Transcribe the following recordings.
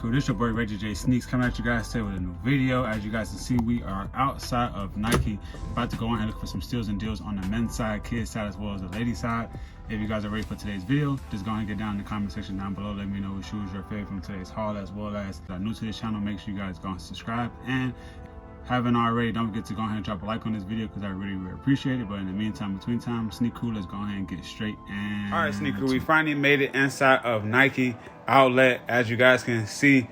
crew? This your boy Reggiejaysneakz coming at you guys today with a new video. As you guys can see, we are outside of Nike, about to go on and look for some steals and deals on the men's side, kids side, as well as the ladies side. If you guys are ready for today's video, just go ahead and get down in the comment section down below. Let me know what shoes your favorite from today's haul, as well as if you're new to this channel, make sure you guys go and subscribe. And haven't already, don't forget to go ahead and drop a like on this video because I really appreciate it. But in the meantime, between time, Sneak Crew, let's go ahead and get straight. And all right, Sneak Crew, we finally made it inside of Nike outlet. As you guys can see,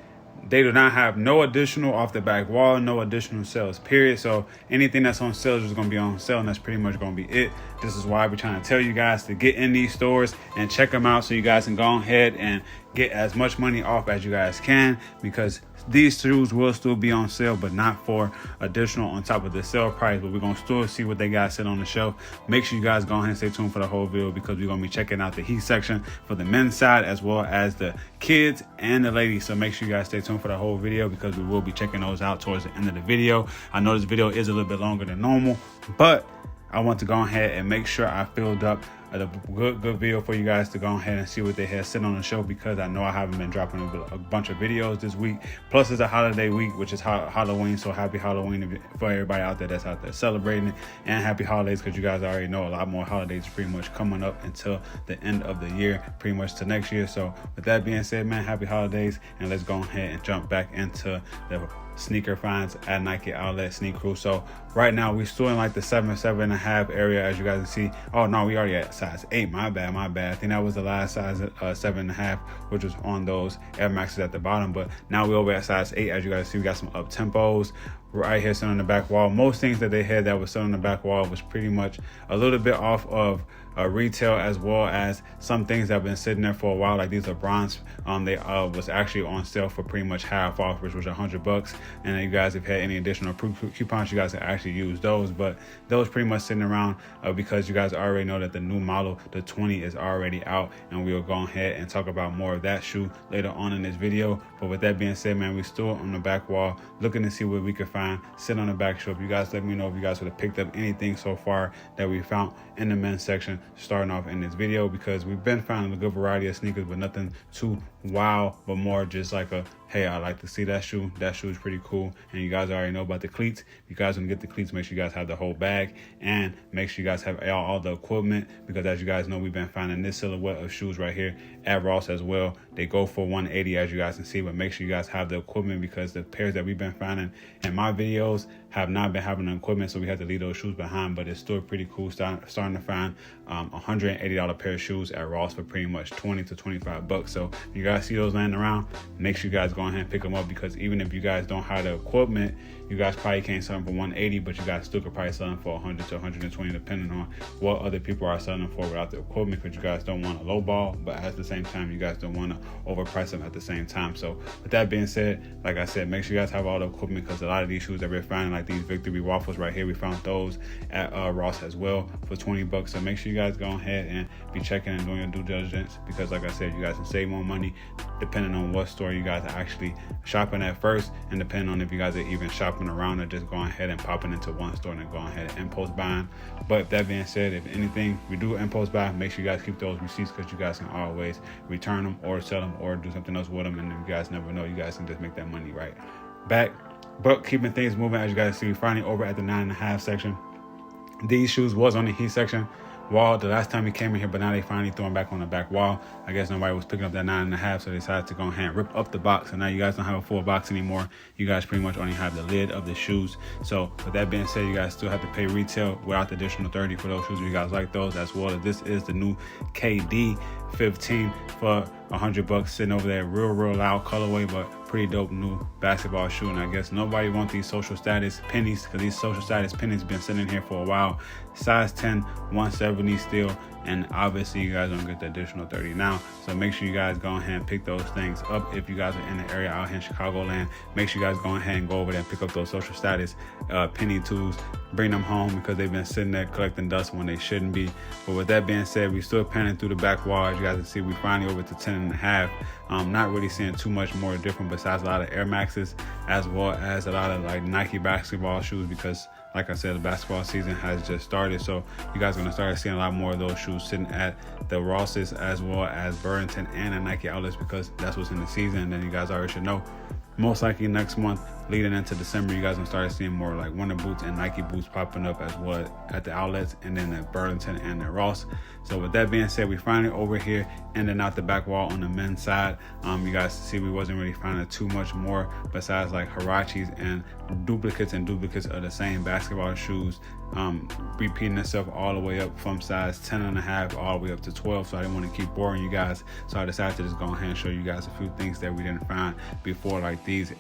they do not have no additional off the back wall, no additional sales, period. So anything that's on sale is just going to be on sale, and that's pretty much going to be it. This is why we're trying to tell you guys to get in these stores and check them out so you guys can go ahead and get as much money off as you guys can, because these shoes will still be on sale, but not for additional on top of the sale price. But we're going to still see what they got sit on the shelf. Make sure you guys go ahead and stay tuned for the whole video, because we're going to be checking out the heat section for the men's side as well as the kids and the ladies. So make sure you guys stay tuned for the whole video, because we will be checking those out towards the end of the video. I know this video is a little bit longer than normal, but I want to go ahead and make sure I filled up a good video for you guys to go ahead and see what they have sitting on the show, because I know I haven't been dropping a bunch of videos this week. Plus it's a holiday week, which is Halloween, so happy Halloween for everybody out there that's out there celebrating it, and happy holidays, because you guys already know a lot more holidays pretty much coming up until the end of the year, pretty much to next year. So with that being said, man, happy holidays, and let's go ahead and jump back into the sneaker finds at Nike outlet, Sneak Crew. So right now we're still in like the 7.5 area, as you guys can see. Oh no, we already at size 8. My bad. I think that was the last size, 7.5, which was on those Air Maxes at the bottom. But now we're over at size 8. As you guys see, we got some up tempos right here sitting on the back wall. Most things that they had that was sitting on the back wall was pretty much a little bit off of retail, as well as some things that have been sitting there for a while, like these LeBrons. They was actually on sale for pretty much half off, which was $100. And you guys have had any additional coupons, you guys can actually use those. But those pretty much sitting around because you guys already know that the new model, the 20, is already out, and we'll go ahead and talk about more of that shoe later on in this video. But with that being said, man, we still on the back wall looking to see what we can find sit on the back shelf. You guys let me know if you guys would have picked up anything so far that we found in the men's section starting off in this video, because we've been finding a good variety of sneakers, but nothing too wow, but more just like a, hey, I like to see that shoe. That shoe is pretty cool. And you guys already know about the cleats. If you guys want to get the cleats, make sure you guys have the whole bag, and make sure you guys have all the equipment, because as you guys know, we've been finding this silhouette of shoes right here at Ross as well. They go for $180, as you guys can see, but make sure you guys have the equipment, because the pairs that we've been finding in my videos have not been having the equipment, so we had to leave those shoes behind. But it's still pretty cool starting to find $180 pair of shoes at Ross for pretty much $20 to $25. So if you guys see those laying around, make sure you guys go ahead and pick them up, because even if you guys don't have the equipment, you guys probably can't sell them for $180, but you guys still could probably sell them for $100 to $120, depending on what other people are selling them for without the equipment, because you guys don't want to lowball, but at the same time, you guys don't want to overprice them at the same time. So with that being said, like I said, make sure you guys have all the equipment, because a lot of these shoes that we're finding, like these Victory Waffles right here, we found those at Ross as well for $20. So make sure you guys go ahead and be checking and doing your due diligence, because like I said, you guys can save more money depending on what store you guys are actually shopping at first, and depending on if you guys are even shopping around or just going ahead and popping into one store and going ahead and impulse buying. But that being said, if anything, we do impulse buy, make sure you guys keep those receipts, because you guys can always return them or sell them or do something else with them, and you guys never know, you guys can just make that money right back. But keeping things moving, as you guys see, finally over at the 9.5 section. These shoes was on the heat section wall the last time we came in here, but now they finally throw them back on the back wall. I guess nobody was picking up that 9.5, so they decided to go ahead and rip up the box. So now you guys don't have a full box anymore. You guys pretty much only have the lid of the shoes. So with that being said, you guys still have to pay retail without the additional $30 for those shoes if you guys like those, as well as this is the new KD 15 for $100, sitting over there, real loud colorway, but pretty dope new basketball shoe. And I guess nobody wants these social status pennies, because these social status pennies been sitting here for a while. Size 10, 170 still, and obviously you guys don't get the additional 30 now. So make sure you guys go ahead and pick those things up. If you guys are in the area out here in Chicagoland, make sure you guys go ahead and go over there and pick up those social status penny tools. Bring them home, because they've been sitting there collecting dust when they shouldn't be. But with that being said, we still panning through the back wall. As you guys can see, we finally over to 10.5. Not really seeing too much more different besides a lot of Air Maxes, as well as a lot of like Nike basketball shoes, because like I said, the basketball season has just started, so you guys are going to start seeing a lot more of those shoes sitting at the Rosses as well as Burlington and the Nike outlets, because that's what's in the season. And then you guys already should know, most likely next month leading into December, you guys gonna start seeing more like winter boots and Nike boots popping up as well at the outlets, and then at Burlington and at Ross. So with that being said, we finally over here ending out the back wall on the men's side. You guys see we wasn't really finding too much more besides like Huaraches and duplicates of the same basketball shoes, repeating itself all the way up from size 10.5 all the way up to 12. So I didn't want to keep boring you guys, so I decided to just go ahead and show you guys a few things that we didn't find before, like these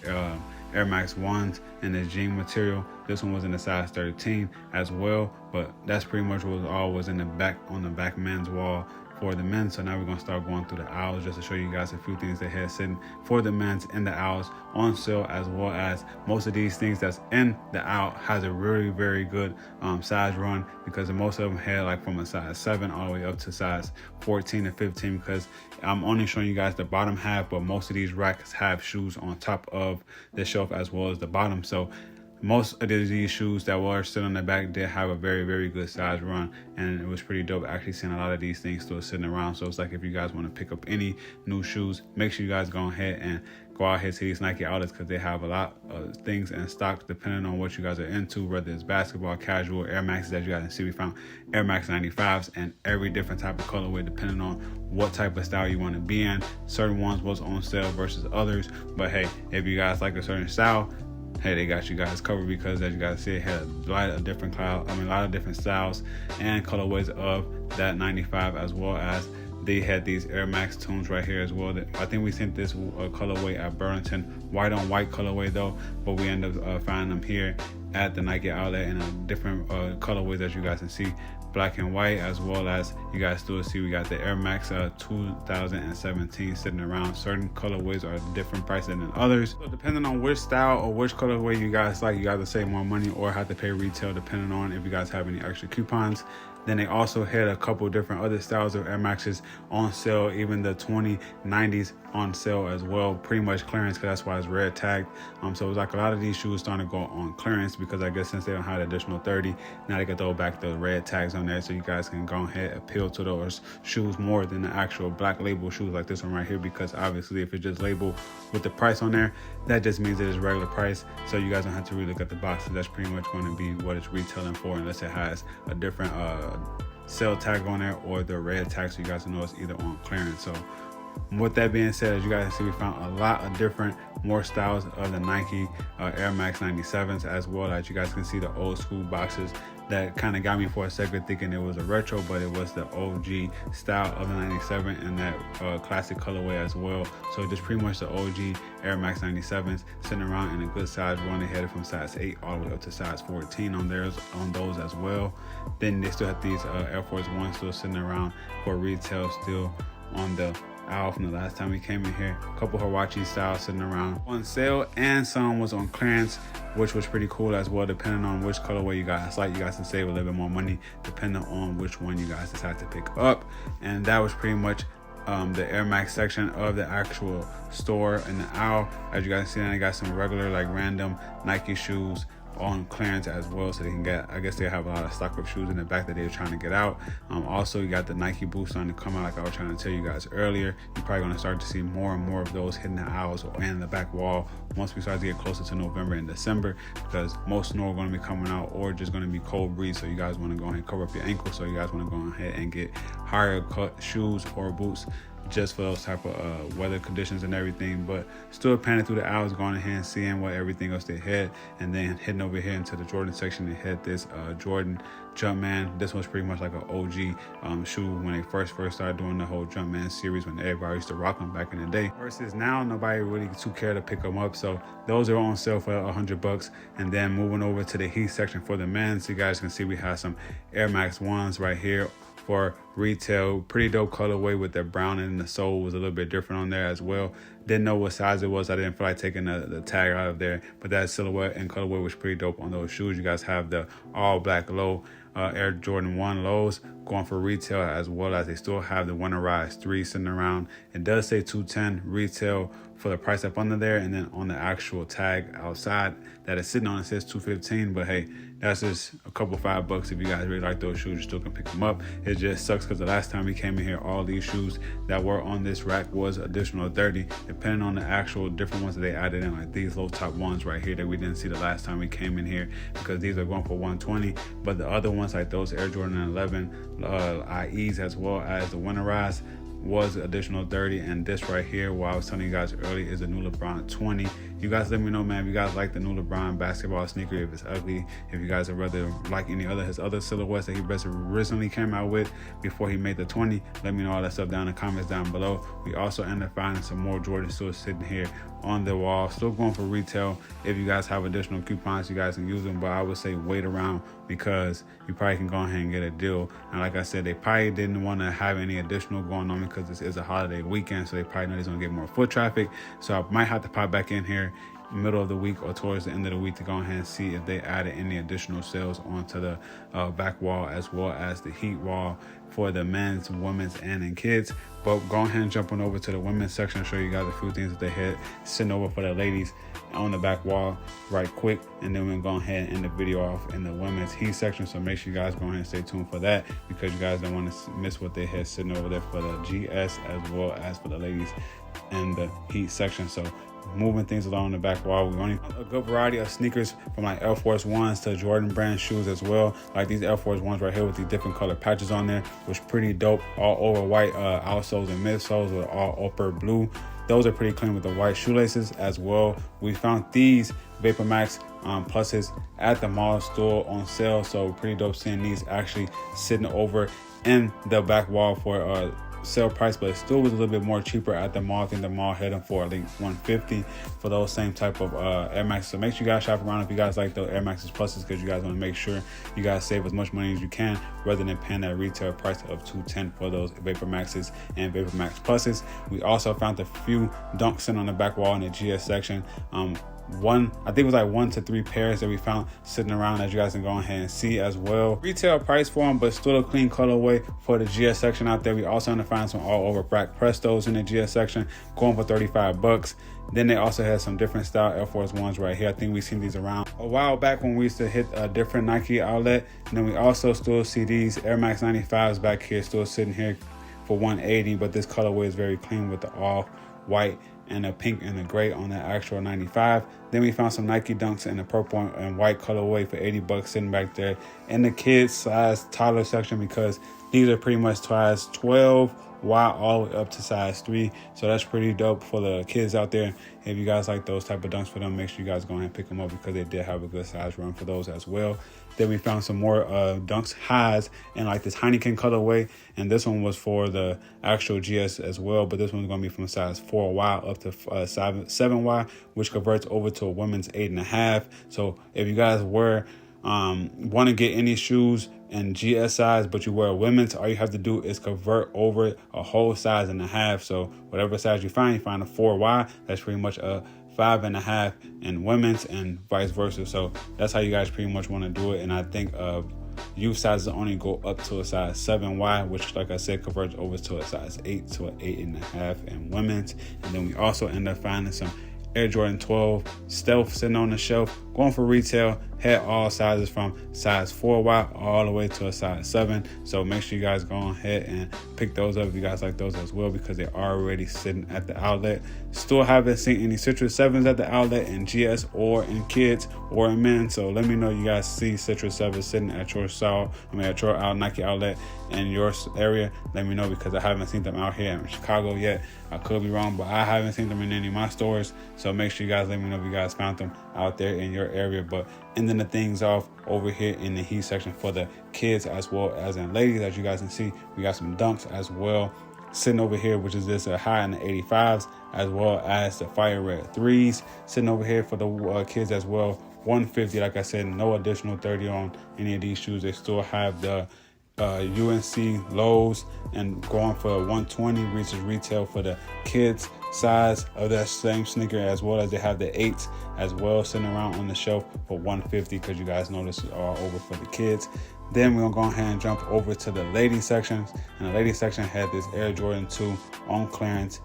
Air Max 1s in the jean material. This one was in the size 13 as well, but that's pretty much what was in the back, on the back men's wall for the men. So now we're gonna start going through the aisles just to show you guys a few things that had sitting for the men's in the aisles on sale, as well as most of these things that's in the aisle has a really very good size run, because most of them had like from a size 7 all the way up to size 14 and 15, because I'm only showing you guys the bottom half, but most of these racks have shoes on top of the shelf as well as the bottom. So most of these shoes that were still in the back did have a very, very good size run, and it was pretty dope actually seeing a lot of these things still sitting around. So it's like, if you guys want to pick up any new shoes, make sure you guys go ahead and go out here to these Nike outlets, because they have a lot of things in stock depending on what you guys are into, whether it's basketball, casual, Air Maxes. As you guys can see, we found Air Max 95s and every different type of colorway depending on what type of style you want to be in. Certain ones was on sale versus others, but hey, if you guys like a certain style, hey, they got you guys covered, because as you guys see, it had a lot of different styles and colorways of that 95, as well as they had these Air Max tunes right here as well. I think we sent this colorway at Burlington, white on white colorway though, but we ended up finding them here at the Nike outlet in a different colorways, as you guys can see, black and white, as well as you guys still see we got the Air Max 2017 sitting around. Certain colorways are different prices than others, so depending on which style or which colorway you guys like, you guys save more money or have to pay retail depending on if you guys have any extra coupons. Then they also had a couple different other styles of Air Maxes on sale, even the 2090s on sale as well, pretty much clearance, because that's why it's red tagged. So it was like a lot of these shoes starting to go on clearance, because I guess since they don't have the additional 30, now they can throw back the red tags on there, so you guys can go ahead and appeal to those shoes more than the actual black label shoes like this one right here, because obviously if it's just labeled with the price on there, that just means it is regular price, so you guys don't have to really look at the boxes. That's pretty much going to be what it's retailing for, unless it has a different sale tag on there or the red tag, so you guys know it's either on clearance. So with that being said, as you guys can see, we found a lot of different more styles of the Nike Air Max 97s, as well as you guys can see the old school boxes that kind of got me for a second thinking it was a retro, but it was the OG style of the 97 and that classic colorway as well. So just pretty much the OG Air Max 97s sitting around in a good size run. They had it from size 8 all the way up to size 14 on those as well. Then they still have these Air Force Ones still sitting around for retail, still on the aisle from the last time we came in here. A couple Huarache styles sitting around on sale, and some was on clearance, which was pretty cool as well, depending on which colorway you guys like. You guys can save a little bit more money depending on which one you guys decide to pick up. And that was pretty much the Air Max section of the actual store in the aisle. As you guys see, they got some regular like random Nike shoes on clearance as well, so they can get, I guess they have a lot of stock of shoes in the back that they're trying to get out. Also, you got the Nike boots starting to come out, like I was trying to tell you guys earlier. You're probably going to start to see more and more of those hitting the aisles and the back wall once we start to get closer to November and December, because most snow are going to be coming out or just going to be cold breeze. So you guys want to go ahead and cover up your ankles, so you guys want to go ahead and get higher cut shoes or boots just for those type of weather conditions and everything. But still panning through the aisles, going ahead and seeing what everything else they had, and then heading over here into the Jordan section. They had this Jordan Jumpman. This was pretty much like an OG shoe when they first started doing the whole Jumpman series, when everybody used to rock them back in the day, versus now nobody really too care to pick them up. So those are on sale for $100. And then moving over to the Heat section for the men, so you guys can see we have some Air Max 1s right here for retail. Pretty dope colorway with the brown, and the sole was a little bit different on there as well. Didn't know what size it was. I didn't feel like taking the tag out of there, but that silhouette and colorway was pretty dope on those shoes. You guys have the all black low Air Jordan 1 lows going for retail, as well as they still have the Winterize 3 sitting around. It does say $210 retail for the price up under there, and then on the actual tag outside that is sitting on, it says $215. But hey, that's just a couple $5 if you guys really like those shoes. You still can pick them up. It just sucks because the last time we came in here, all these shoes that were on this rack was additional 30, depending on the actual different ones that they added in, like these low top ones right here that we didn't see the last time we came in here, because these are going for 120. But the other ones, like those Air Jordan 11 IEs, as well as the winterized, was additional 30. And this right here, what I was telling you guys earlier, is a new LeBron 20. You guys let me know, man, if you guys like the new LeBron basketball sneaker, if it's ugly, if you guys would rather like his other silhouettes that he recently came out with before he made the 20. Let me know all that stuff down in the comments down below. We also ended up finding some more Jordans still sitting here on the wall, still going for retail. If you guys have additional coupons, you guys can use them, but I would say wait around, because you probably can go ahead and get a deal. And like I said, they probably didn't want to have any additional going on because this is a holiday weekend, so they probably know they're going to get more foot traffic. So I might have to pop back in here middle of the week or towards the end of the week to go ahead and see if they added any additional sales onto the back wall, as well as the heat wall for the men's, women's, and in kids. But go ahead and jump on over to the women's section and show you guys a few things that they had sitting over for the ladies on the back wall right quick, and then we'll go ahead and end the video off in the women's heat section. So make sure you guys go ahead and stay tuned for that, because you guys don't want to miss what they had sitting over there for the GS as well as for the ladies in the heat section. So moving things along the back wall, we only a good variety of sneakers, from like Air Force Ones to Jordan brand shoes as well. Like these Air Force Ones right here with these different color patches on there, was pretty dope. All over white outsoles and midsoles with all upper blue. Those are pretty clean with the white shoelaces as well. We found these Vapor Max pluses at the mall store on sale, so pretty dope seeing these actually sitting over in the back wall for sale price, but it still was a little bit more cheaper at the mall. I think the mall had them for, I think, $150 for those same type of Air Max. So make sure you guys shop around if you guys like the Air Maxes pluses, because you guys want to make sure you guys save as much money as you can, rather than paying that retail price of $210 for those Vapor Maxes and Vapor Max pluses. We also found a few dunks sitting on the back wall in the GS section. I think it was like 1 to 3 pairs that we found sitting around, as you guys can go ahead and see as well. Retail price for them, but still a clean colorway for the GS section out there. We also end up finding some all over black Prestos in the GS section, going for $35. Then they also had some different style Air Force Ones right here. I think we've seen these around a while back when we used to hit a different Nike outlet. And then we also still see these Air Max 95s back here, still sitting here for $180, but this colorway is very clean with the all white and the pink and the gray on the actual 95. Then we found some Nike Dunks in the purple and white colorway for $80 sitting back there in the kids size toddler section, because these are pretty much size 12 wide all the way up to size 3. So that's pretty dope for the kids out there. If you guys like those type of dunks for them, make sure you guys go ahead and pick them up, because they did have a good size run for those as well. Then we found some more dunks highs in like this Heineken colorway, and this one was for the actual GS as well, but this one's going to be from size 4Y up to size 7Y, which converts over to a women's 8.5. So if you guys want to get any shoes in GS size, but you wear a women's, all you have to do is convert over a whole size and a half. So whatever size you find a 4Y, that's pretty much a 5.5 in women's, and vice versa. So that's how you guys pretty much want to do it. And I think youth sizes only go up to a size 7Y, which, like I said, converts over to a size 8 to an 8.5 in women's. And then we also end up finding some Air Jordan 12 Stealth sitting on the shelf, going for retail. Had all sizes from size 4Y all the way to a size 7. So make sure you guys go ahead and pick those up if you guys like those as well, because they're already sitting at the outlet. Still haven't seen any Citrus 7s at the outlet in GS or in kids or in men. So let me know you guys see Citrus 7s sitting at your at your Nike outlet in your area. Let me know, because I haven't seen them out here in Chicago yet. I could be wrong, but I haven't seen them in any of my stores. So make sure you guys let me know if you guys found them out there in your area. But ending the things off over here in the heat section for the kids as well as in ladies, as you guys can see, we got some dunks as well sitting over here, which is this high in the 85s, as well as the fire red 3s sitting over here for the kids as well. $150, like I said, no additional 30 on any of these shoes. They still have the UNC lows, and going for $120 reaches retail for the kids size of that same sneaker, as well as they have the 8s as well sitting around on the shelf for $150, because you guys know this is all over for the kids. Then we're gonna go ahead and jump over to the ladies sections, and the ladies section had this Air Jordan 2 on clearance,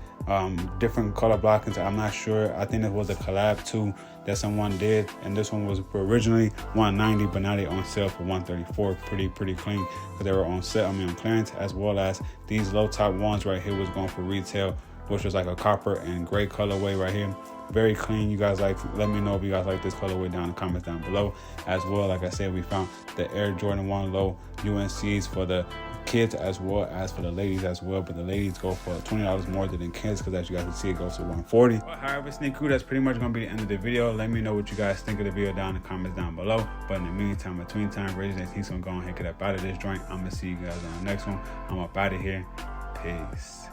different color blockings. I'm not sure. I think it was a collab too that someone did, and this one was originally $190, but now they on sale for $134. Pretty clean because they were on sale. On clearance, as well as these low top ones right here was going for retail, which was like a copper and gray colorway right here. Very clean. You guys let me know if you guys like this colorway down in the comments down below. As well, like I said, we found the Air Jordan 1 low UNCs for the kids as well as for the ladies as well, but the ladies go for $20 more than kids, because as you guys can see, it goes to $140. But however, sneak crew, that's pretty much gonna be the end of the video. Let me know what you guys think of the video down in the comments down below. But in the meantime, between time, Reggiejaysneakz gonna go ahead and get up out of this joint. I'm gonna see you guys on the next one. I'm up out of here. Peace.